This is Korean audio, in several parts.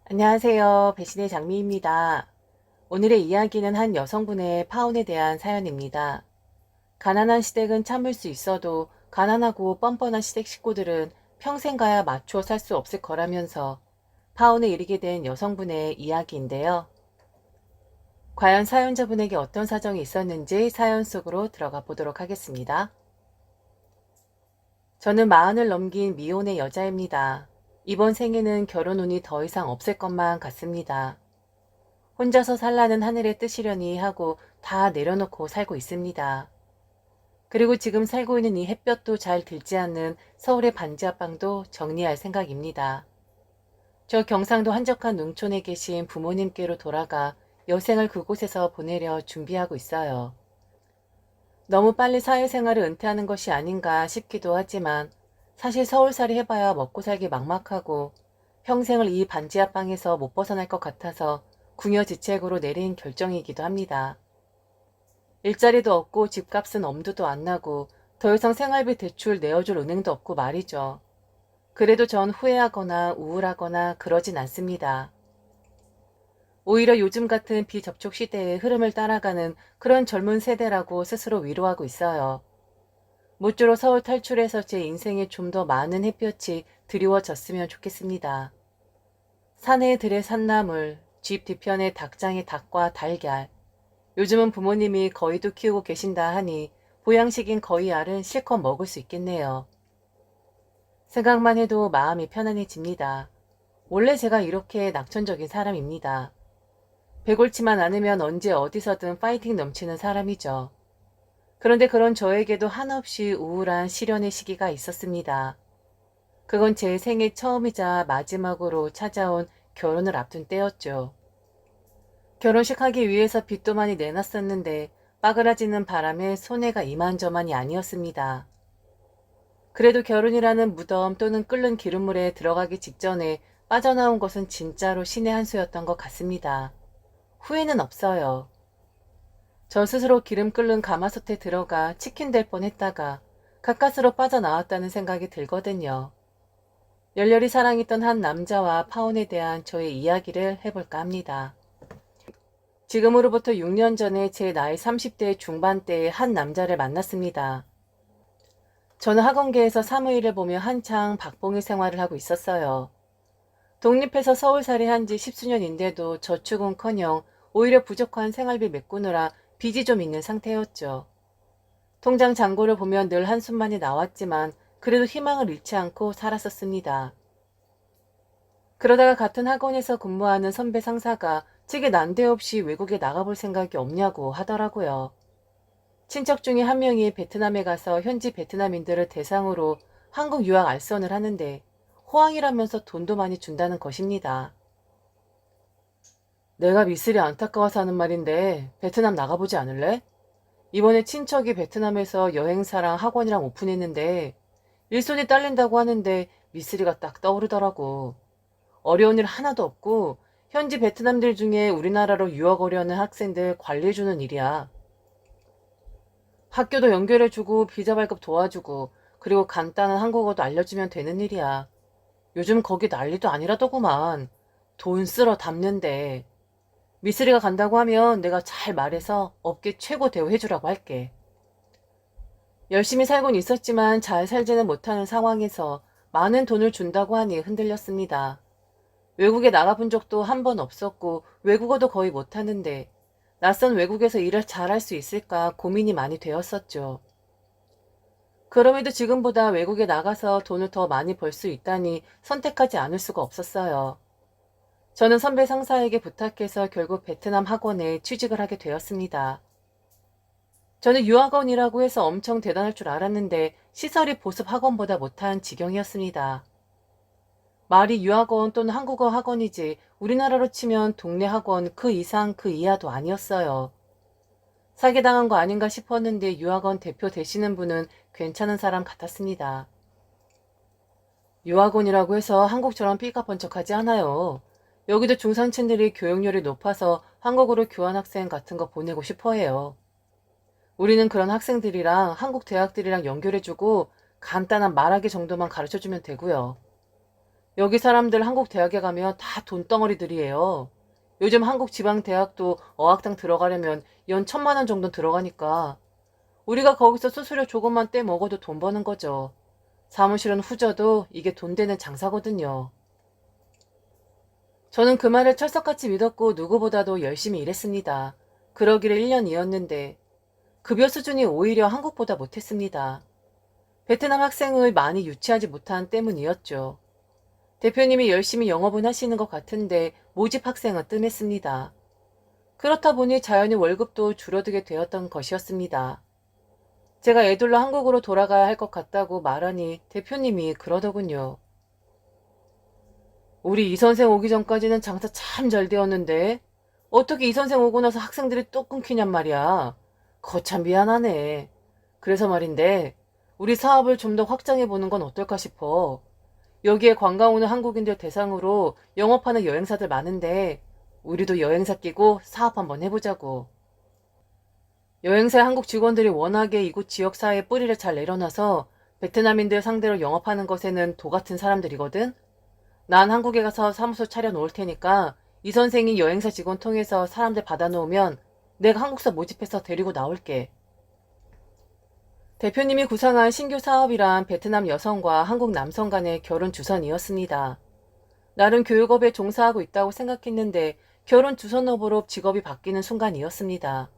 안녕하세요. 배신의 장미입니다. 오늘의 이야기는 한 여성분의 파혼에 대한 사연입니다. 가난한 시댁은 참을 수 있어도 가난하고 뻔뻔한 시댁 식구들은 평생 가야 맞춰 살 수 없을 거라면서 파혼에 이르게 된 여성분의 이야기인데요. 과연 사연자분에게 어떤 사정이 있었는지 사연 속으로 들어가 보도록 하겠습니다. 저는 40을 넘긴 미혼의 여자입니다. 이번 생에는 결혼 운이 더 이상 없을 것만 같습니다. 혼자서 살라는 하늘의 뜻이려니 하고 다 내려놓고 살고 있습니다. 그리고 지금 살고 있는 이 햇볕도 잘 들지 않는 서울의 반지하방도 정리할 생각입니다. 저 경상도 한적한 농촌에 계신 부모님께로 돌아가 여생을 그곳에서 보내려 준비하고 있어요. 너무 빨리 사회생활을 은퇴하는 것이 아닌가 싶기도 하지만 사실 서울살이 해봐야 먹고 살기 막막하고 평생을 이 반지하방에서 못 벗어날 것 같아서 궁여지책으로 내린 결정이기도 합니다. 일자리도 없고 집값은 엄두도 안 나고 더 이상 생활비 대출 내어줄 은행도 없고 말이죠. 그래도 전 후회하거나 우울하거나 그러진 않습니다. 오히려 요즘 같은 비접촉 시대의 흐름을 따라가는 그런 젊은 세대라고 스스로 위로하고 있어요. 모쪼록 서울 탈출해서 제 인생에 좀 더 많은 햇볕이 드리워졌으면 좋겠습니다. 산에 들의 산나물, 집 뒤편에 닭장의 닭과 달걀. 요즘은 부모님이 거위도 키우고 계신다 하니 보양식인 거위 알은 실컷 먹을 수 있겠네요. 생각만 해도 마음이 편안해집니다. 원래 제가 이렇게 낙천적인 사람입니다. 배골치만 않으면 언제 어디서든 파이팅 넘치는 사람이죠. 그런데 그런 저에게도 한없이 우울한 시련의 시기가 있었습니다. 그건 제 생애 처음이자 마지막으로 찾아온 결혼을 앞둔 때였죠. 결혼식 하기 위해서 빚도 많이 내놨었는데 빠그라지는 바람에 손해가 이만저만이 아니었습니다. 그래도 결혼이라는 무덤 또는 끓는 기름물에 들어가기 직전에 빠져나온 것은 진짜로 신의 한 수였던 것 같습니다. 후회는 없어요. 저 스스로 기름 끓는 가마솥에 들어가 치킨 될 뻔했다가 가까스로 빠져나왔다는 생각이 들거든요. 열렬히 사랑했던 한 남자와 파혼에 대한 저의 이야기를 해볼까 합니다. 지금으로부터 6년 전에 제 나이 30대 중반대의 한 남자를 만났습니다. 저는 학원계에서 사무일을 보며 한창 박봉일 생활을 하고 있었어요. 독립해서 서울살이 한 지 십수년인데도 저축은커녕 오히려 부족한 생활비 메꾸느라 빚이 좀 있는 상태였죠. 통장 잔고를 보면 늘 한숨만이 나왔지만 그래도 희망을 잃지 않고 살았었습니다. 그러다가 같은 학원에서 근무하는 선배 상사가 제게 난데없이 외국에 나가볼 생각이 없냐고 하더라고요. 친척 중에 한 명이 베트남에 가서 현지 베트남인들을 대상으로 한국 유학 알선을 하는데 호황이라면서 돈도 많이 준다는 것입니다. 내가 미쓰리 안타까워서 하는 말인데 베트남 나가보지 않을래? 이번에 친척이 베트남에서 여행사랑 학원이랑 오픈했는데 일손이 딸린다고 하는데 미쓰리가 딱 떠오르더라고. 어려운 일 하나도 없고 현지 베트남들 중에 우리나라로 유학 오려는 학생들 관리해주는 일이야. 학교도 연결해주고 비자 발급 도와주고 그리고 간단한 한국어도 알려주면 되는 일이야. 요즘 거기 난리도 아니라더구만. 돈 쓸어 담는데. 미쓰리가 간다고 하면 내가 잘 말해서 업계 최고 대우해주라고 할게. 열심히 살곤 있었지만 잘 살지는 못하는 상황에서 많은 돈을 준다고 하니 흔들렸습니다. 외국에 나가본 적도 한 번 없었고 외국어도 거의 못하는데 낯선 외국에서 일을 잘할 수 있을까 고민이 많이 되었었죠. 그럼에도 지금보다 외국에 나가서 돈을 더 많이 벌 수 있다니 선택하지 않을 수가 없었어요. 저는 선배 상사에게 부탁해서 결국 베트남 학원에 취직을 하게 되었습니다. 저는 유학원이라고 해서 엄청 대단할 줄 알았는데 시설이 보습 학원보다 못한 지경이었습니다. 말이 유학원 또는 한국어 학원이지 우리나라로 치면 동네 학원 그 이상 그 이하도 아니었어요. 사기당한 거 아닌가 싶었는데 유학원 대표 되시는 분은 괜찮은 사람 같았습니다. 유학원이라고 해서 한국처럼 삐까번쩍하지 않아요. 여기도 중산층들이 교육열이 높아서 한국으로 교환학생 같은 거 보내고 싶어 해요. 우리는 그런 학생들이랑 한국 대학들이랑 연결해주고 간단한 말하기 정도만 가르쳐주면 되고요. 여기 사람들 한국 대학에 가면 다 돈덩어리들이에요. 요즘 한국 지방 대학도 어학당 들어가려면 연 1,000만 원 정도 들어가니까 우리가 거기서 수수료 조금만 떼 먹어도 돈 버는 거죠. 사무실은 후져도 이게 돈 되는 장사거든요. 저는 그 말을 철석같이 믿었고 누구보다도 열심히 일했습니다. 그러기를 1년이었는데 급여 수준이 오히려 한국보다 못했습니다. 베트남 학생을 많이 유치하지 못한 때문이었죠. 대표님이 열심히 영업은 하시는 것 같은데 모집 학생은 뜸했습니다. 그렇다 보니 자연히 월급도 줄어들게 되었던 것이었습니다. 제가 애들로 한국으로 돌아가야 할 것 같다고 말하니 대표님이 그러더군요. 우리 이 선생 오기 전까지는 장사 참 잘 되었는데 어떻게 이 선생 오고 나서 학생들이 또 끊기냔 말이야. 거참 미안하네. 그래서 말인데 우리 사업을 좀 더 확장해 보는 건 어떨까 싶어. 여기에 관광 오는 한국인들 대상으로 영업하는 여행사들 많은데 우리도 여행사 끼고 사업 한번 해보자고. 여행사의 한국 직원들이 워낙에 이곳 지역사회에 뿌리를 잘 내려놔서 베트남인들 상대로 영업하는 것에는 도 같은 사람들이거든. 난 한국에 가서 사무소 차려놓을 테니까 이 선생이 여행사 직원 통해서 사람들 받아놓으면 내가 한국사 모집해서 데리고 나올게. 대표님이 구상한 신규 사업이란 베트남 여성과 한국 남성 간의 결혼 주선이었습니다. 나름 교육업에 종사하고 있다고 생각했는데 결혼 주선업으로 직업이 바뀌는 순간이었습니다.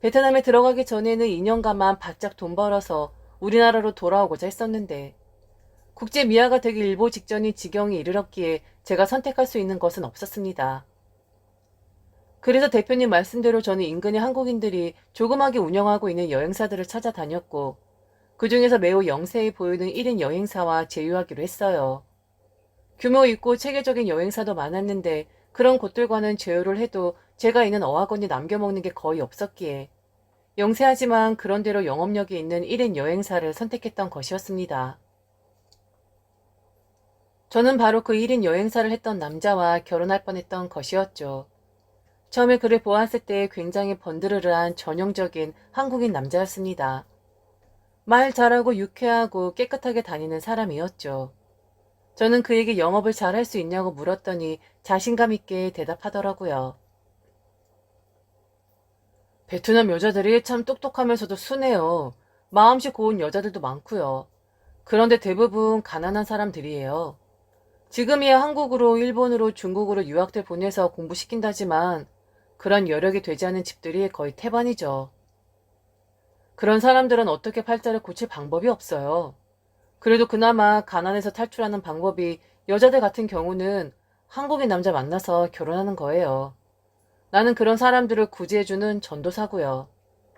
베트남에 들어가기 전에는 2년간만 바짝 돈 벌어서 우리나라로 돌아오고자 했었는데 국제 미아가 되기 일보 직전인 지경에 이르렀기에 제가 선택할 수 있는 것은 없었습니다. 그래서 대표님 말씀대로 저는 인근의 한국인들이 조그맣게 운영하고 있는 여행사들을 찾아다녔고 그 중에서 매우 영세해 보이는 1인 여행사와 제휴하기로 했어요. 규모 있고 체계적인 여행사도 많았는데 그런 곳들과는 제휴를 해도 제가 있는 어학원이 남겨먹는 게 거의 없었기에 영세하지만 그런대로 영업력이 있는 1인 여행사를 선택했던 것이었습니다. 저는 바로 그 1인 여행사를 했던 남자와 결혼할 뻔했던 것이었죠. 처음에 그를 보았을 때 굉장히 번드르르한 전형적인 한국인 남자였습니다. 말 잘하고 유쾌하고 깨끗하게 다니는 사람이었죠. 저는 그에게 영업을 잘할 수 있냐고 물었더니 자신감 있게 대답하더라고요. 베트남 여자들이 참 똑똑하면서도 순해요. 마음씨 고운 여자들도 많고요. 그런데 대부분 가난한 사람들이에요. 지금이야 한국으로, 일본으로, 중국으로 유학들 보내서 공부시킨다지만 그런 여력이 되지 않은 집들이 거의 태반이죠. 그런 사람들은 어떻게 팔자를 고칠 방법이 없어요. 그래도 그나마 가난에서 탈출하는 방법이 여자들 같은 경우는 한국인 남자 만나서 결혼하는 거예요. 나는 그런 사람들을 구제해주는 전도사고요.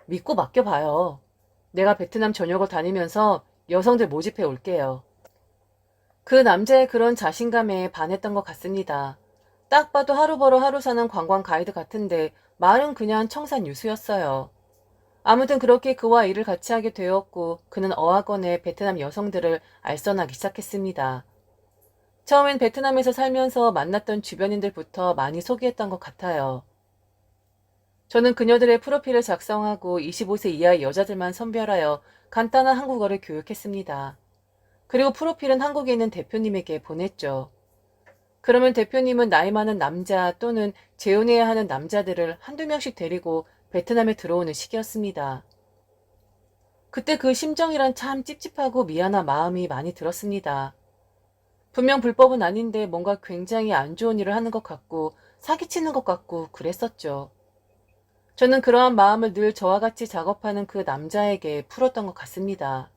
믿고 맡겨봐요. 내가 베트남 전역을 다니면서 여성들 모집해 올게요. 그 남자의 그런 자신감에 반했던 것 같습니다. 딱 봐도 하루 벌어 하루 사는 관광 가이드 같은데 말은 그냥 청산유수였어요. 아무튼 그렇게 그와 일을 같이 하게 되었고 그는 어학원에 베트남 여성들을 알선하기 시작했습니다. 처음엔 베트남에서 살면서 만났던 주변인들부터 많이 소개했던 것 같아요. 저는 그녀들의 프로필을 작성하고 25세 이하의 여자들만 선별하여 간단한 한국어를 교육했습니다. 그리고 프로필은 한국에 있는 대표님에게 보냈죠. 그러면 대표님은 나이 많은 남자 또는 재혼해야 하는 남자들을 한두 명씩 데리고 베트남에 들어오는 시기였습니다. 그때 그 심정이란 참 찝찝하고 미안한 마음이 많이 들었습니다. 분명 불법은 아닌데 뭔가 굉장히 안 좋은 일을 하는 것 같고 사기치는 것 같고 그랬었죠. 저는 그러한 마음을 늘 저와 같이 작업하는 그 남자에게 풀었던 것 같습니다.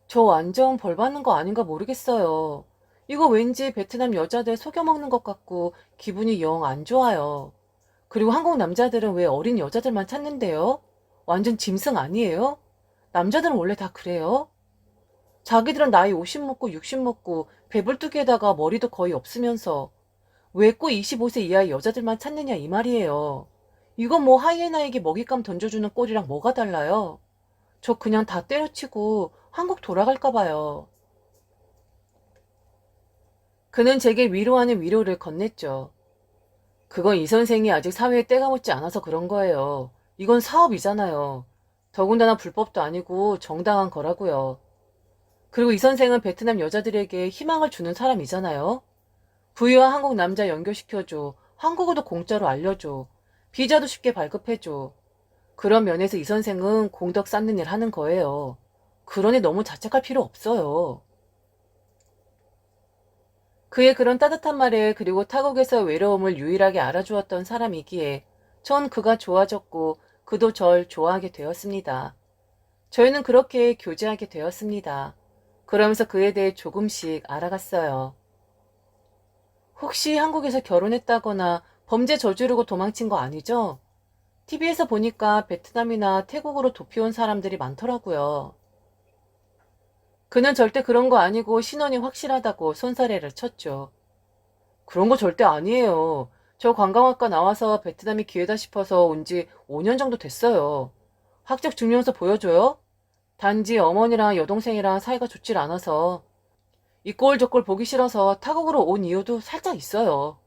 저 완전 벌 받는 거 아닌가 모르겠어요. 이거 왠지 베트남 여자들 속여먹는 것 같고 기분이 영 안 좋아요. 그리고 한국 남자들은 왜 어린 여자들만 찾는데요? 완전 짐승 아니에요? 남자들은 원래 다 그래요? 자기들은 나이 50 먹고 60 먹고 배불뚝에다가 머리도 거의 없으면서 왜 꼭 25세 이하의 여자들만 찾느냐 이 말이에요. 이건 뭐 하이에나에게 먹잇감 던져주는 꼴이랑 뭐가 달라요? 저 그냥 다 때려치고 한국 돌아갈까 봐요. 그는 제게 위로하는 위로를 건넸죠. 그건 이 선생이 아직 사회에 때가 묻지 않아서 그런 거예요. 이건 사업이잖아요. 더군다나 불법도 아니고 정당한 거라고요. 그리고 이 선생은 베트남 여자들에게 희망을 주는 사람이잖아요. 부유와 한국 남자 연결시켜줘. 한국어도 공짜로 알려줘. 비자도 쉽게 발급해줘. 그런 면에서 이 선생은 공덕 쌓는 일 하는 거예요. 그러니 너무 자책할 필요 없어요. 그의 그런 따뜻한 말에 그리고 타국에서 외로움을 유일하게 알아주었던 사람이기에 전 그가 좋아졌고 그도 절 좋아하게 되었습니다. 저희는 그렇게 교제하게 되었습니다. 그러면서 그에 대해 조금씩 알아갔어요. 혹시 한국에서 결혼했다거나 범죄 저지르고 도망친 거 아니죠? TV에서 보니까 베트남이나 태국으로 도피온 사람들이 많더라고요. 그는 절대 그런 거 아니고 신원이 확실하다고 손사래를 쳤죠. 그런 거 절대 아니에요. 저 관광학과 나와서 베트남이 기회다 싶어서 온 지 5년 정도 됐어요. 학적 증명서 보여줘요? 단지 어머니랑 여동생이랑 사이가 좋질 않아서 이 꼴 저 꼴 보기 싫어서 타국으로 온 이유도 살짝 있어요.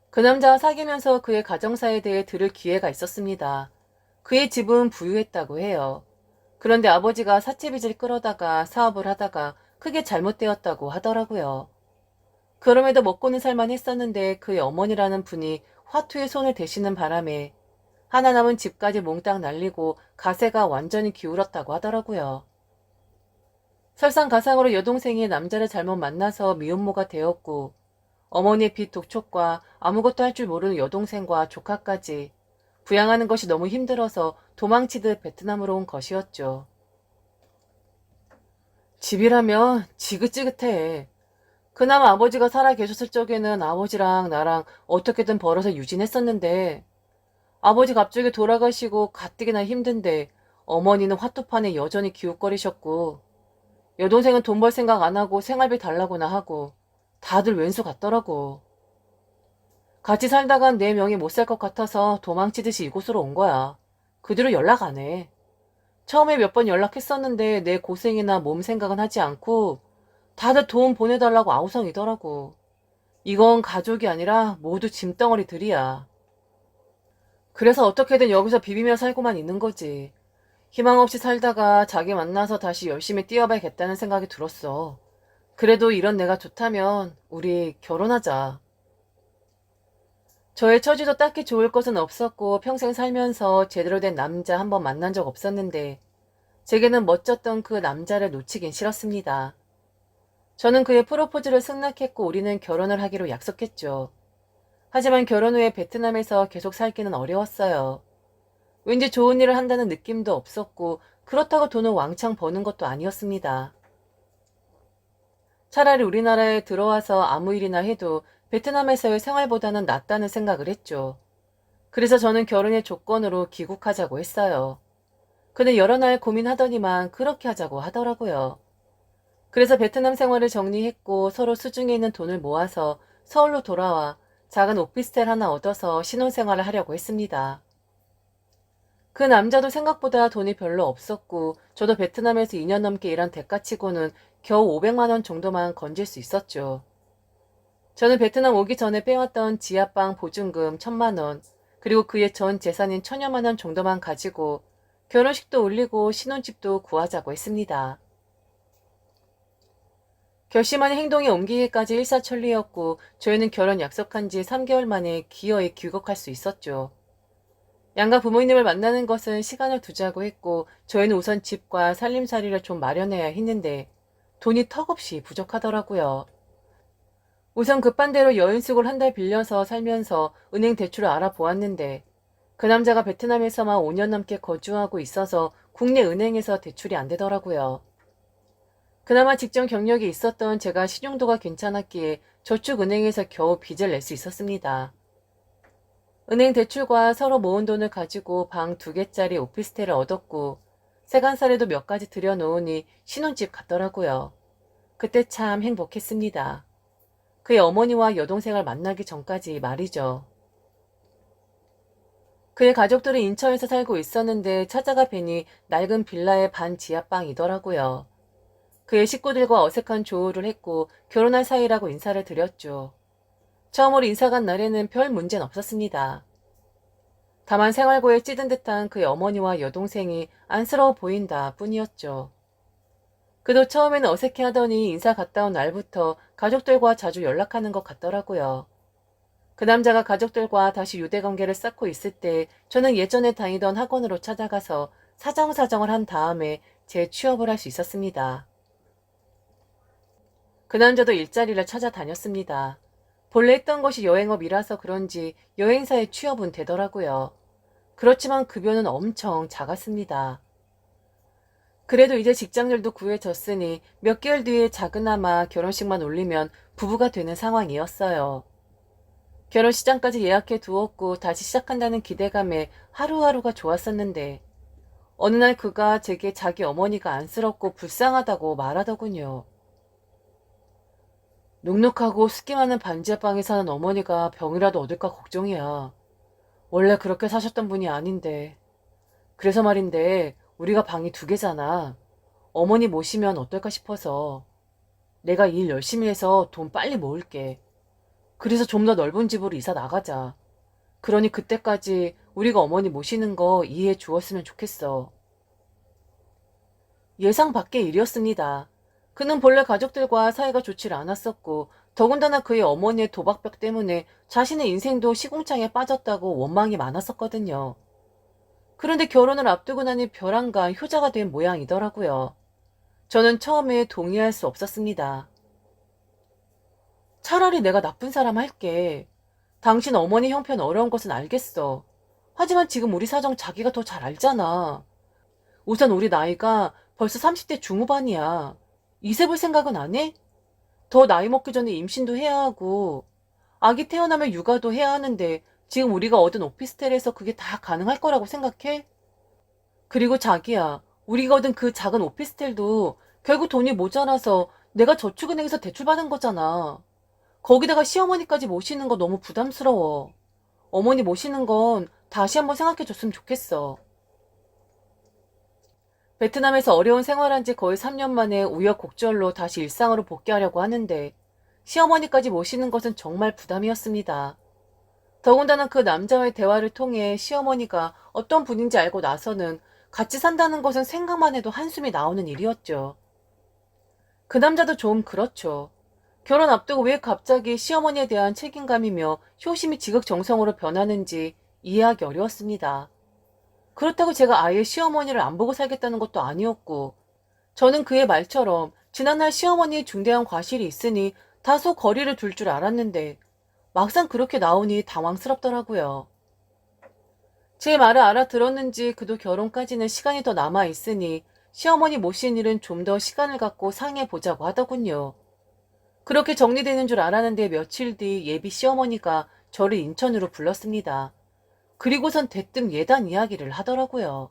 그 남자와 사귀면서 그의 가정사에 대해 들을 기회가 있었습니다. 그의 집은 부유했다고 해요. 그런데 아버지가 사채빚을 끌어다가 사업을 하다가 크게 잘못되었다고 하더라고요. 그럼에도 먹고는 살만 했었는데 그의 어머니라는 분이 화투에 손을 대시는 바람에 하나 남은 집까지 몽땅 날리고 가세가 완전히 기울었다고 하더라고요. 설상가상으로 여동생이 남자를 잘못 만나서 미혼모가 되었고 어머니의 빚 독촉과 아무것도 할 줄 모르는 여동생과 조카까지 부양하는 것이 너무 힘들어서 도망치듯 베트남으로 온 것이었죠. 집이라면 지긋지긋해. 그나마 아버지가 살아 계셨을 적에는 아버지랑 나랑 어떻게든 벌어서 유진했었는데 아버지 갑자기 돌아가시고 가뜩이나 힘든데 어머니는 화투판에 여전히 기웃거리셨고 여동생은 돈 벌 생각 안 하고 생활비 달라고나 하고 다들 왼수 같더라고. 같이 살다간 내 명이 못 살 것 같아서 도망치듯이 이곳으로 온 거야. 그 뒤로 연락 안 해. 처음에 몇 번 연락했었는데 내 고생이나 몸 생각은 하지 않고 다들 돈 보내달라고 아우성이더라고. 이건 가족이 아니라 모두 짐덩어리들이야. 그래서 어떻게든 여기서 비비며 살고만 있는 거지. 희망 없이 살다가 자기 만나서 다시 열심히 뛰어봐야겠다는 생각이 들었어. 그래도 이런 내가 좋다면 우리 결혼하자. 저의 처지도 딱히 좋을 것은 없었고 평생 살면서 제대로 된 남자 한 번 만난 적 없었는데 제게는 멋졌던 그 남자를 놓치긴 싫었습니다. 저는 그의 프로포즈를 승낙했고 우리는 결혼을 하기로 약속했죠. 하지만 결혼 후에 베트남에서 계속 살기는 어려웠어요. 왠지 좋은 일을 한다는 느낌도 없었고 그렇다고 돈을 왕창 버는 것도 아니었습니다. 차라리 우리나라에 들어와서 아무 일이나 해도 베트남에서의 생활보다는 낫다는 생각을 했죠. 그래서 저는 결혼의 조건으로 귀국하자고 했어요. 그는 여러 날 고민하더니만 그렇게 하자고 하더라고요. 그래서 베트남 생활을 정리했고 서로 수중에 있는 돈을 모아서 서울로 돌아와 작은 오피스텔 하나 얻어서 신혼생활을 하려고 했습니다. 그 남자도 생각보다 돈이 별로 없었고 저도 베트남에서 2년 넘게 일한 대가치고는 겨우 500만 원 정도만 건질 수 있었죠. 저는 베트남 오기 전에 빼왔던 지하방 보증금 1000만 원 그리고 그의 전 재산인 1000여만 원 정도만 가지고 결혼식도 올리고 신혼집도 구하자고 했습니다. 결심한 행동에 옮기기까지 일사천리였고 저희는 결혼 약속한 지 3개월 만에 기어이 귀국할 수 있었죠. 양가 부모님을 만나는 것은 시간을 두자고 했고 저희는 우선 집과 살림살이를 좀 마련해야 했는데 돈이 턱없이 부족하더라고요. 우선 급한 대로 여인숙을 한 달 빌려서 살면서 은행 대출을 알아보았는데 그 남자가 베트남에서만 5년 넘게 거주하고 있어서 국내 은행에서 대출이 안 되더라고요. 그나마 직전 경력이 있었던 제가 신용도가 괜찮았기에 저축은행에서 겨우 빚을 낼 수 있었습니다. 은행 대출과 서로 모은 돈을 가지고 방 2개짜리 오피스텔을 얻었고 세간살에도 몇 가지 들여놓으니 신혼집 같더라고요. 그때 참 행복했습니다. 그의 어머니와 여동생을 만나기 전까지 말이죠. 그의 가족들은 인천에서 살고 있었는데 찾아가 뵈니 낡은 빌라의 반 지하방이더라고요. 그의 식구들과 어색한 조우를 했고 결혼할 사이라고 인사를 드렸죠. 처음으로 인사 간 날에는 별 문제는 없었습니다. 다만 생활고에 찌든 듯한 그의 어머니와 여동생이 안쓰러워 보인다 뿐이었죠. 그도 처음에는 어색해하더니 인사 갔다 온 날부터 가족들과 자주 연락하는 것 같더라고요. 그 남자가 가족들과 다시 유대관계를 쌓고 있을 때 저는 예전에 다니던 학원으로 찾아가서 사정사정을 한 다음에 재취업을 할 수 있었습니다. 그 남자도 일자리를 찾아다녔습니다. 본래 했던 것이 여행업이라서 그런지 여행사에 취업은 되더라고요. 그렇지만 급여는 엄청 작았습니다. 그래도 이제 직장들도 구해졌으니 몇 개월 뒤에 작은아마 결혼식만 올리면 부부가 되는 상황이었어요. 결혼식장까지 예약해 두었고 다시 시작한다는 기대감에 하루하루가 좋았었는데 어느 날 그가 제게 자기 어머니가 안쓰럽고 불쌍하다고 말하더군요. 눅눅하고 습기 많은 반지하방에 사는 어머니가 병이라도 얻을까 걱정이야. 원래 그렇게 사셨던 분이 아닌데. 그래서 말인데 우리가 방이 2개잖아. 어머니 모시면 어떨까 싶어서. 내가 일 열심히 해서 돈 빨리 모을게. 그래서 좀 더 넓은 집으로 이사 나가자. 그러니 그때까지 우리가 어머니 모시는 거 이해해 주었으면 좋겠어. 예상 밖의 일이었습니다. 그는 본래 가족들과 사이가 좋질 않았었고 더군다나 그의 어머니의 도박벽 때문에 자신의 인생도 시궁창에 빠졌다고 원망이 많았었거든요. 그런데 결혼을 앞두고 나니 벼랑간 효자가 된 모양이더라고요. 저는 처음에 동의할 수 없었습니다. 차라리 내가 나쁜 사람 할게. 당신 어머니 형편 어려운 것은 알겠어. 하지만 지금 우리 사정 자기가 더 잘 알잖아. 우선 우리 나이가 벌써 30대 중후반이야. 이세 볼 생각은 안 해? 더 나이 먹기 전에 임신도 해야 하고 아기 태어나면 육아도 해야 하는데 지금 우리가 얻은 오피스텔에서 그게 다 가능할 거라고 생각해? 그리고 자기야, 우리가 얻은 그 작은 오피스텔도 결국 돈이 모자라서 내가 저축은행에서 대출받은 거잖아. 거기다가 시어머니까지 모시는 거 너무 부담스러워. 어머니 모시는 건 다시 한번 생각해 줬으면 좋겠어. 베트남에서 어려운 생활한 지 거의 3년 만에 우여곡절로 다시 일상으로 복귀하려고 하는데 시어머니까지 모시는 것은 정말 부담이었습니다. 더군다나 그 남자와의 대화를 통해 시어머니가 어떤 분인지 알고 나서는 같이 산다는 것은 생각만 해도 한숨이 나오는 일이었죠. 그 남자도 좀 그렇죠. 결혼 앞두고 왜 갑자기 시어머니에 대한 책임감이며 효심이 지극정성으로 변하는지 이해하기 어려웠습니다. 그렇다고 제가 아예 시어머니를 안 보고 살겠다는 것도 아니었고, 저는 그의 말처럼 지난날 시어머니의 중대한 과실이 있으니 다소 거리를 둘 줄 알았는데, 막상 그렇게 나오니 당황스럽더라고요. 제 말을 알아들었는지 그도 결혼까지는 시간이 더 남아있으니 시어머니 모신 일은 좀 더 시간을 갖고 상의해보자고 하더군요. 그렇게 정리되는 줄 알았는데 며칠 뒤 예비 시어머니가 저를 인천으로 불렀습니다. 그리고선 대뜸 예단 이야기를 하더라고요.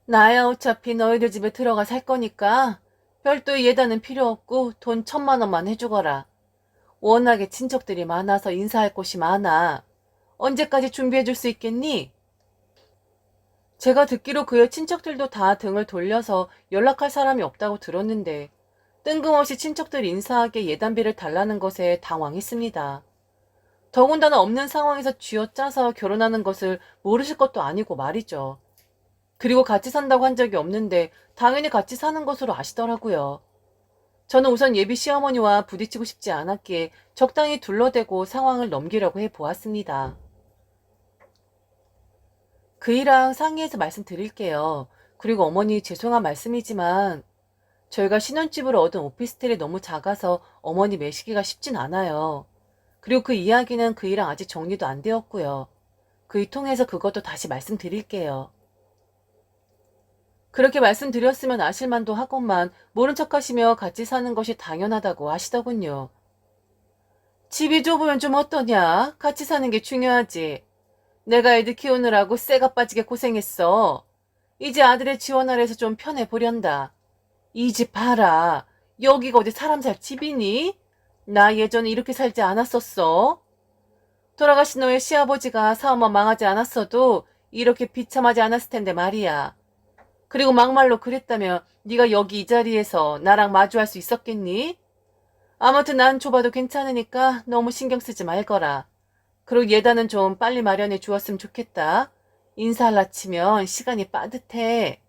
나야 어차피 너희들 집에 들어가 살 거니까 별도의 예단은 필요 없고 돈 1,000만 원만 해주거라. 워낙에 친척들이 많아서 인사할 곳이 많아. 언제까지 준비해 줄 수 있겠니? 제가 듣기로 그의 친척들도 다 등을 돌려서 연락할 사람이 없다고 들었는데 뜬금없이 친척들 인사하게 예단비를 달라는 것에 당황했습니다. 더군다나 없는 상황에서 쥐어짜서 결혼하는 것을 모르실 것도 아니고 말이죠. 그리고 같이 산다고 한 적이 없는데 당연히 같이 사는 것으로 아시더라고요. 저는 우선 예비 시어머니와 부딪히고 싶지 않았기에 적당히 둘러대고 상황을 넘기려고 해보았습니다. 그이랑 상의해서 말씀드릴게요. 그리고 어머니 죄송한 말씀이지만 저희가 신혼집으로 얻은 오피스텔이 너무 작아서 어머니 매시기가 쉽진 않아요. 그리고 그 이야기는 그이랑 아직 정리도 안 되었고요. 그이 통해서 그것도 다시 말씀드릴게요. 그렇게 말씀드렸으면 아실만도 하건만 모른 척하시며 같이 사는 것이 당연하다고 하시더군요. 집이 좁으면 좀 어떠냐? 같이 사는 게 중요하지. 내가 애들 키우느라고 쇠가 빠지게 고생했어. 이제 아들의 지원 아래서 좀 편해보련다. 이 집 봐라. 여기가 어디 사람 살 집이니? 나 예전에 이렇게 살지 않았었어. 돌아가신 너의 시아버지가 사업만 망하지 않았어도 이렇게 비참하지 않았을 텐데 말이야. 그리고 막말로 그랬다면 네가 여기 이 자리에서 나랑 마주할 수 있었겠니? 아무튼 난 좁아도 괜찮으니까 너무 신경 쓰지 말거라. 그리고 예단은 좀 빨리 마련해 주었으면 좋겠다. 인사할라 치면 시간이 빠듯해.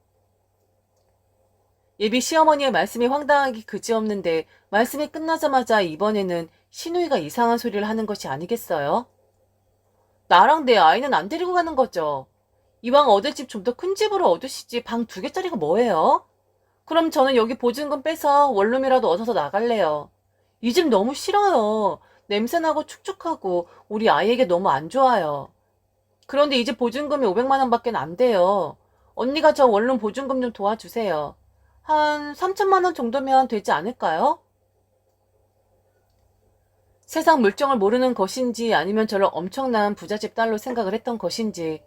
예비 시어머니의 말씀이 황당하기 그지없는데 말씀이 끝나자마자 이번에는 시누이가 이상한 소리를 하는 것이 아니겠어요? 나랑 내 아이는 안 데리고 가는 거죠. 이왕 얻을 집 좀 더 큰 집으로 얻으시지 방 2개짜리가 뭐예요? 그럼 저는 여기 보증금 빼서 원룸이라도 얻어서 나갈래요. 이 집 너무 싫어요. 냄새나고 축축하고 우리 아이에게 너무 안 좋아요. 그런데 이 집 보증금이 500만 원밖에 안 돼요. 언니가 저 원룸 보증금 좀 도와주세요. 한 3천만 원 정도면 되지 않을까요? 세상 물정을 모르는 것인지 아니면 저를 엄청난 부잣집 딸로 생각을 했던 것인지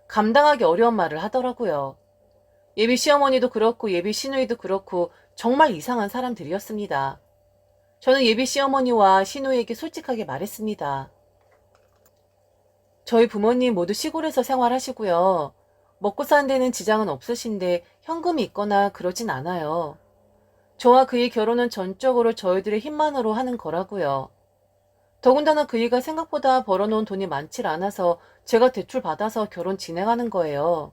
감당하기 어려운 말을 하더라고요. 예비 시어머니도 그렇고 예비 시누이도 그렇고 정말 이상한 사람들이었습니다. 저는 예비 시어머니와 시누이에게 솔직하게 말했습니다. 저희 부모님 모두 시골에서 생활하시고요. 먹고 사는 데는 지장은 없으신데 현금이 있거나 그러진 않아요. 저와 그의 결혼은 전적으로 저희들의 힘만으로 하는 거라고요. 더군다나 그이가 생각보다 벌어놓은 돈이 많질 않아서 제가 대출 받아서 결혼 진행하는 거예요.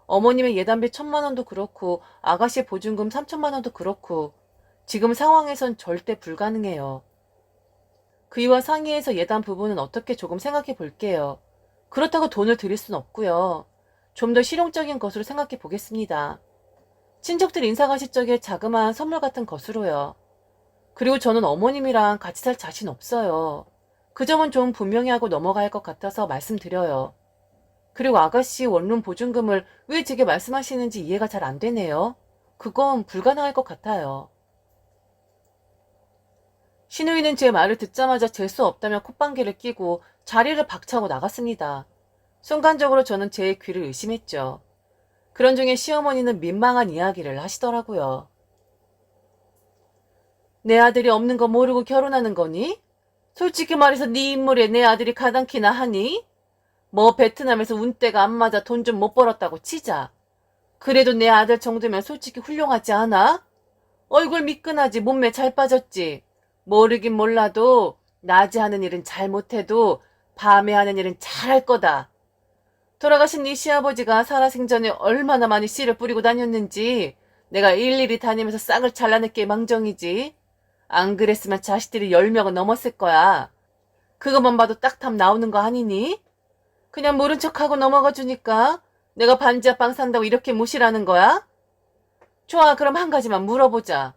어머님의 예단비 1,000만 원도 그렇고 아가씨 보증금 3천만 원도 그렇고 지금 상황에선 절대 불가능해요. 그이와 상의해서 예단 부분은 어떻게 조금 생각해 볼게요. 그렇다고 돈을 드릴 순 없고요. 좀 더 실용적인 것으로 생각해 보겠습니다. 친척들 인사 가실 적에 자그마한 선물 같은 것으로요. 그리고 저는 어머님이랑 같이 살 자신 없어요. 그 점은 좀 분명히 하고 넘어갈 것 같아서 말씀드려요. 그리고 아가씨 원룸 보증금을 왜 제게 말씀하시는지 이해가 잘 안 되네요. 그건 불가능할 것 같아요. 시누이는 제 말을 듣자마자 잴 수 없다며 콧방귀를 끼고 자리를 박차고 나갔습니다. 순간적으로 저는 제 귀를 의심했죠. 그런 중에 시어머니는 민망한 이야기를 하시더라고요. 내 아들이 없는 거 모르고 결혼하는 거니? 솔직히 말해서 네 인물에 내 아들이 가당키나 하니? 뭐 베트남에서 운때가 안 맞아 돈 좀 못 벌었다고 치자. 그래도 내 아들 정도면 솔직히 훌륭하지 않아? 얼굴 미끈하지 몸매 잘 빠졌지. 모르긴 몰라도 낮에 하는 일은 잘못해도 밤에 하는 일은 잘할 거다. 돌아가신 네 시아버지가 살아생전에 얼마나 많이 씨를 뿌리고 다녔는지 내가 일일이 다니면서 싹을 잘라냈기에 망정이지. 안 그랬으면 자식들이 10명은 넘었을 거야. 그것만 봐도 딱 답 나오는 거 아니니? 그냥 모른 척하고 넘어가 주니까 내가 반지하방 산다고 이렇게 무시라는 거야? 좋아, 그럼 한 가지만 물어보자.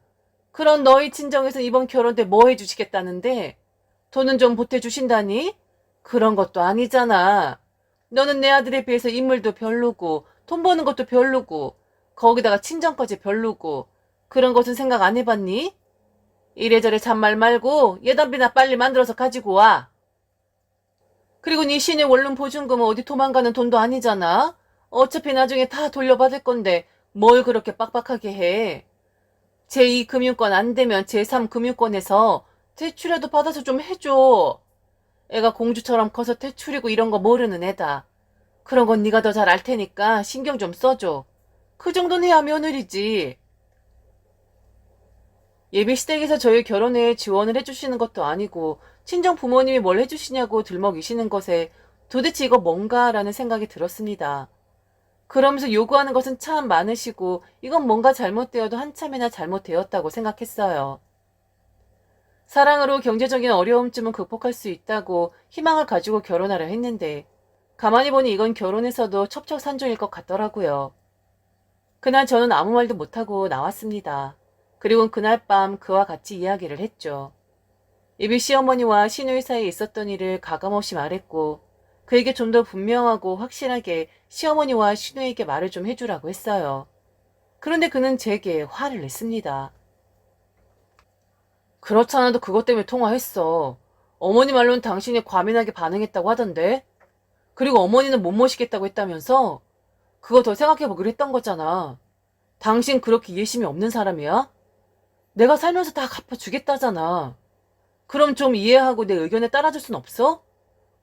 그런 너희 친정에서 이번 결혼 때 뭐 해주시겠다는데 돈은 좀 보태주신다니? 그런 것도 아니잖아. 너는 내 아들에 비해서 인물도 별로고 돈 버는 것도 별로고 거기다가 친정까지 별로고 그런 것은 생각 안 해봤니? 이래저래 잔말 말고 예단비나 빨리 만들어서 가지고 와. 그리고 네 시내 원룸 보증금은 어디 도망가는 돈도 아니잖아. 어차피 나중에 다 돌려받을 건데 뭘 그렇게 빡빡하게 해. 제2금융권 안 되면 제3금융권에서 대출이라도 받아서 좀 해줘. 애가 공주처럼 커서 대출이고 이런 거 모르는 애다. 그런 건 네가 더 잘 알 테니까 신경 좀 써줘. 그 정도는 해야 며느리지. 예비시댁에서 저희 결혼에 지원을 해주시는 것도 아니고 친정 부모님이 뭘 해주시냐고 들먹이시는 것에 도대체 이거 뭔가라는 생각이 들었습니다. 그러면서 요구하는 것은 참 많으시고 이건 뭔가 잘못되어도 한참이나 잘못되었다고 생각했어요. 사랑으로 경제적인 어려움쯤은 극복할 수 있다고 희망을 가지고 결혼하려 했는데 가만히 보니 이건 결혼에서도 첩첩산중일 것 같더라고요. 그날 저는 아무 말도 못하고 나왔습니다. 그리고 그날 밤 그와 같이 이야기를 했죠. 예비 시어머니와 시누이 사이에 있었던 일을 가감없이 말했고 그에게 좀 더 분명하고 확실하게 시어머니와 시누이에게 말을 좀 해주라고 했어요. 그런데 그는 제게 화를 냈습니다. 그렇잖아도 그것 때문에 통화했어. 어머니 말로는 당신이 과민하게 반응했다고 하던데. 그리고 어머니는 못 모시겠다고 했다면서? 그거 더 생각해보기로 했던 거잖아. 당신 그렇게 이해심이 없는 사람이야? 내가 살면서 다 갚아주겠다잖아. 그럼 좀 이해하고 내 의견에 따라줄 순 없어?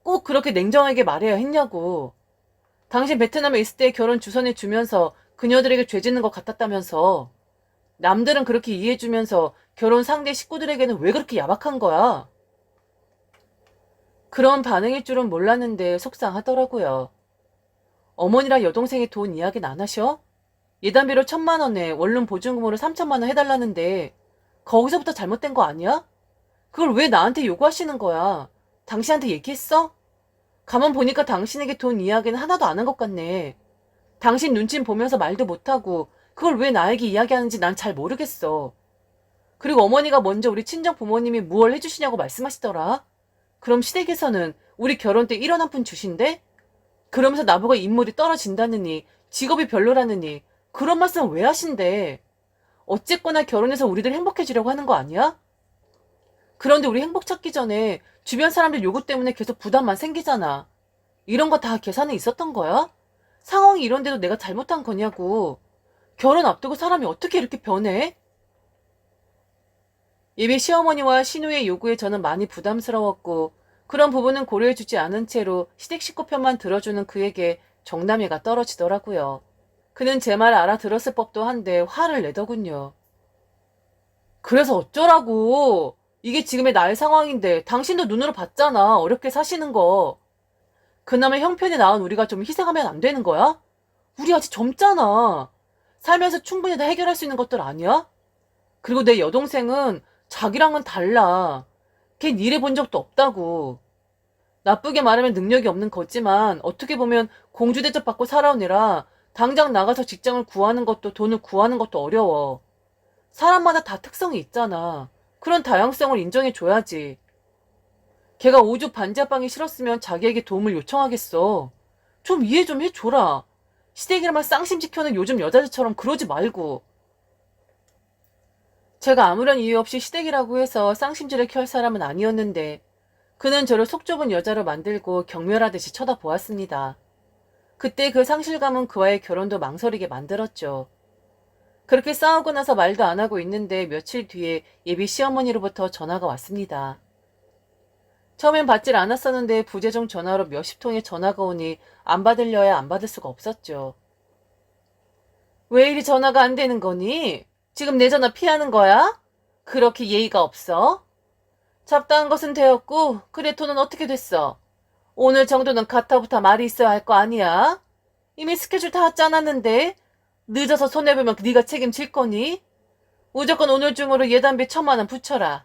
꼭 그렇게 냉정하게 말해야 했냐고. 당신 베트남에 있을 때 결혼 주선해 주면서 그녀들에게 죄 짓는 것 같았다면서. 남들은 그렇게 이해해주면서 결혼 상대 식구들에게는 왜 그렇게 야박한 거야? 그런 반응일 줄은 몰랐는데 속상하더라고요. 어머니랑 여동생이 돈 이야기는 안 하셔? 예단비로 1,000만 원에 원룸 보증금으로 3천만 원 해달라는데 거기서부터 잘못된 거 아니야? 그걸 왜 나한테 요구하시는 거야? 당신한테 얘기했어? 가만 보니까 당신에게 돈 이야기는 하나도 안 한 것 같네. 당신 눈치 보면서 말도 못하고 그걸 왜 나에게 이야기하는지 난 잘 모르겠어. 그리고 어머니가 먼저 우리 친정 부모님이 무얼 해주시냐고 말씀하시더라. 그럼 시댁에서는 우리 결혼 때 1원 한 푼 주신대? 그러면서 나보고 인물이 떨어진다느니 직업이 별로라느니 그런 말씀 왜 하신대? 어쨌거나 결혼해서 우리들 행복해지려고 하는 거 아니야? 그런데 우리 행복 찾기 전에 주변 사람들 요구 때문에 계속 부담만 생기잖아. 이런 거 다 계산에 있었던 거야? 상황이 이런데도 내가 잘못한 거냐고. 결혼 앞두고 사람이 어떻게 이렇게 변해? 예비 시어머니와 시누이의 요구에 저는 많이 부담스러웠고 그런 부분은 고려해주지 않은 채로 시댁 식구 편만 들어주는 그에게 정남이가 떨어지더라고요. 그는 제 말 알아들었을 법도 한데 화를 내더군요. 그래서 어쩌라고. 이게 지금의 나의 상황인데 당신도 눈으로 봤잖아. 어렵게 사시는 거. 그나마 형편이 나은 우리가 좀 희생하면 안 되는 거야? 우리 아직 젊잖아. 살면서 충분히 다 해결할 수 있는 것들 아니야? 그리고 내 여동생은 자기랑은 달라. 걘 일해본 적도 없다고. 나쁘게 말하면 능력이 없는 거지만 어떻게 보면 공주 대접 받고 살아온 애라 당장 나가서 직장을 구하는 것도 돈을 구하는 것도 어려워. 사람마다 다 특성이 있잖아. 그런 다양성을 인정해줘야지. 걔가 오죽 반지하방이 싫었으면 자기에게 도움을 요청하겠어. 좀 이해 좀 해줘라. 시댁이라만 쌍심 지켜는 요즘 여자들처럼 그러지 말고. 제가 아무런 이유 없이 시댁이라고 해서 쌍심지를 켤 사람은 아니었는데 그는 저를 속 좁은 여자로 만들고 경멸하듯이 쳐다보았습니다. 그때 그 상실감은 그와의 결혼도 망설이게 만들었죠. 그렇게 싸우고 나서 말도 안 하고 있는데 며칠 뒤에 예비 시어머니로부터 전화가 왔습니다. 처음엔 받질 않았었는데 부재중 전화로 몇십 통의 전화가 오니 안 받으려야 안 받을 수가 없었죠. 왜 이리 전화가 안 되는 거니? 지금 내 전화 피하는 거야? 그렇게 예의가 없어? 잡다한 것은 되었고 그레토는 어떻게 됐어? 오늘 정도는 가타부터 말이 있어야 할 거 아니야? 이미 스케줄 다 짜놨는데 늦어서 손해보면 네가 책임질 거니? 무조건 오늘 중으로 예단비 1,000만 원 붙여라.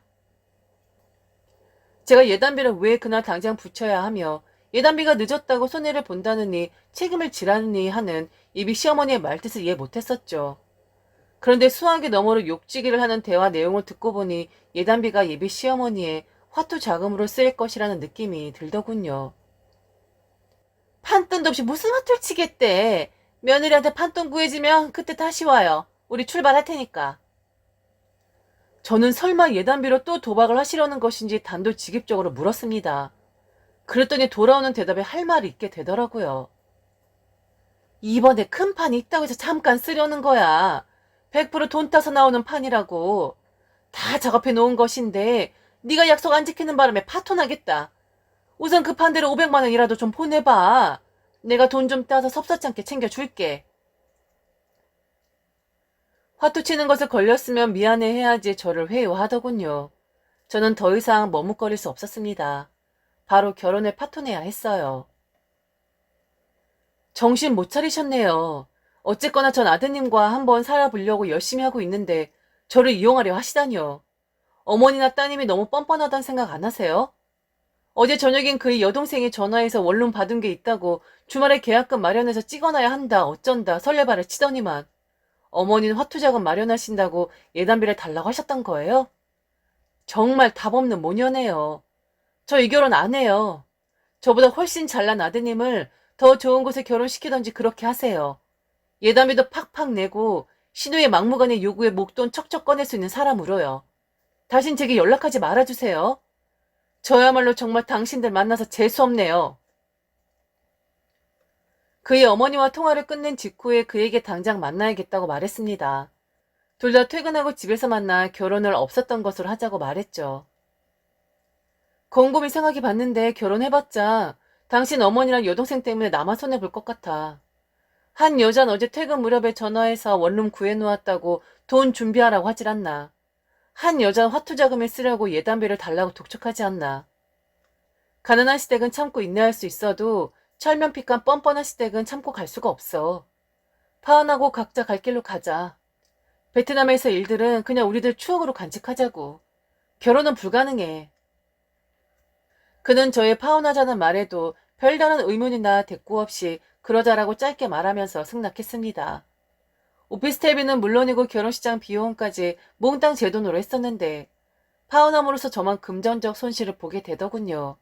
제가 예단비를 왜 그날 당장 붙여야 하며 예단비가 늦었다고 손해를 본다느니 책임을 지라느니 하는 예비 시어머니의 말뜻을 이해 못했었죠. 그런데 수학의 너머로 욕지기를 하는 대화 내용을 듣고 보니 예단비가 예비 시어머니의 화투 자금으로 쓰일 것이라는 느낌이 들더군요. 판돈도 없이 무슨 화투를 치겠대. 며느리한테 판돈 구해지면 그때 다시 와요. 우리 출발할 테니까. 저는 설마 예단비로 또 도박을 하시려는 것인지 단도직입적으로 물었습니다. 그랬더니 돌아오는 대답에 할 말이 있게 되더라고요. 이번에 큰 판이 있다고 해서 잠깐 쓰려는 거야. 100%돈 따서 나오는 판이라고. 다 작업해 놓은 것인데 네가 약속 안 지키는 바람에 파토나겠다. 우선 급한 대로 500만 원이라도 좀 보내봐. 내가 돈 좀 따서 섭섭지 않게 챙겨줄게. 화투 치는 것에 걸렸으면 미안해해야지 저를 회유하더군요. 저는 더 이상 머뭇거릴 수 없었습니다. 바로 결혼을 파토내야 했어요. 정신 못 차리셨네요. 어쨌거나 전 아드님과 한번 살아보려고 열심히 하고 있는데 저를 이용하려 하시다니요. 어머니나 따님이 너무 뻔뻔하다는 생각 안 하세요? 어제 저녁엔 그의 여동생이 전화해서 원룸 받은 게 있다고 주말에 계약금 마련해서 찍어놔야 한다 어쩐다 설레발을 치더니만 어머니는 화투자금 마련하신다고 예단비를 달라고 하셨던 거예요? 정말 답 없는 모녀네요. 저 이 결혼 안 해요. 저보다 훨씬 잘난 아드님을 더 좋은 곳에 결혼시키던지 그렇게 하세요. 예단비도 팍팍 내고 신우의 막무가내 요구에 목돈 척척 꺼낼 수 있는 사람으로요. 다신 제게 연락하지 말아주세요. 저야말로 정말 당신들 만나서 재수없네요. 그의 어머니와 통화를 끝낸 직후에 그에게 당장 만나야겠다고 말했습니다. 둘 다 퇴근하고 집에서 만나 결혼을 없었던 것으로 하자고 말했죠. 곰곰이 생각해 봤는데 결혼해봤자 당신 어머니랑 여동생 때문에 나만 손해볼 것 같아. 한 여잔 어제 퇴근 무렵에 전화해서 원룸 구해놓았다고 돈 준비하라고 하질 않나. 한 여잔 화투 자금에 쓰려고 예단비를 달라고 독촉하지 않나. 가난한 시댁은 참고 인내할 수 있어도 철면피간 뻔뻔한 시댁은 참고 갈 수가 없어. 파혼하고 각자 갈 길로 가자. 베트남에서 일들은 그냥 우리들 추억으로 간직하자고. 결혼은 불가능해. 그는 저의 파혼하자는 말에도 별다른 의문이나 대꾸 없이 그러자라고 짧게 말하면서 승낙했습니다. 오피스텔비는 물론이고 결혼식장 비용까지 몽땅 제 돈으로 했었는데 파혼함으로써 저만 금전적 손실을 보게 되더군요.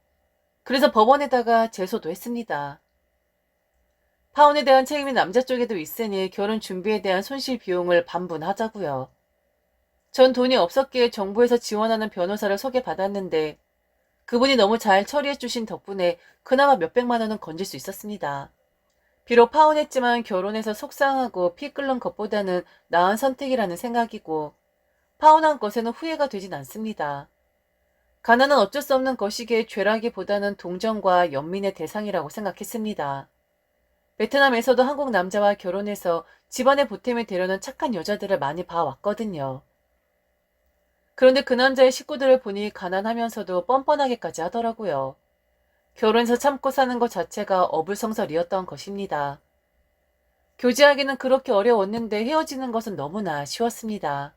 그래서 법원에다가 제소도 했습니다. 파혼에 대한 책임이 남자 쪽에도 있으니 결혼 준비에 대한 손실 비용을 반분하자고요. 전 돈이 없었기에 정부에서 지원하는 변호사를 소개받았는데 그분이 너무 잘 처리해주신 덕분에 그나마 몇백만 원은 건질 수 있었습니다. 비록 파혼했지만 결혼해서 속상하고 피 끓는 것보다는 나은 선택이라는 생각이고 파혼한 것에는 후회가 되진 않습니다. 가난은 어쩔 수 없는 것이기에 죄라기보다는 동정과 연민의 대상이라고 생각했습니다. 베트남에서도 한국 남자와 결혼해서 집안의 보탬이 되려는 착한 여자들을 많이 봐왔거든요. 그런데 그 남자의 식구들을 보니 가난하면서도 뻔뻔하게까지 하더라고요. 결혼해서 참고 사는 것 자체가 어불성설이었던 것입니다. 교제하기는 그렇게 어려웠는데 헤어지는 것은 너무나 쉬웠습니다.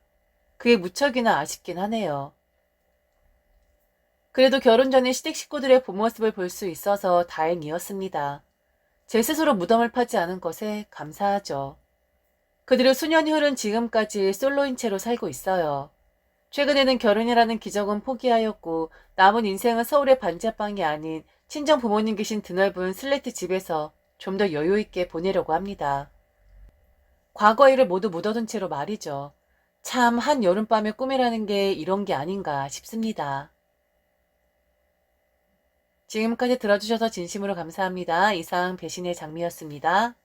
그게 무척이나 아쉽긴 하네요. 그래도 결혼 전에 시댁 식구들의 본 모습을 볼 수 있어서 다행이었습니다. 제 스스로 무덤을 파지 않은 것에 감사하죠. 그들은 수년이 흐른 지금까지 솔로인 채로 살고 있어요. 최근에는 결혼이라는 기적은 포기하였고 남은 인생은 서울의 반지하방이 아닌 친정 부모님 계신 드넓은 슬레이트 집에서 좀 더 여유 있게 보내려고 합니다. 과거 일을 모두 묻어둔 채로 말이죠. 참 한 여름밤의 꿈이라는 게 이런 게 아닌가 싶습니다. 지금까지 들어주셔서 진심으로 감사합니다. 이상 배신의 장미였습니다.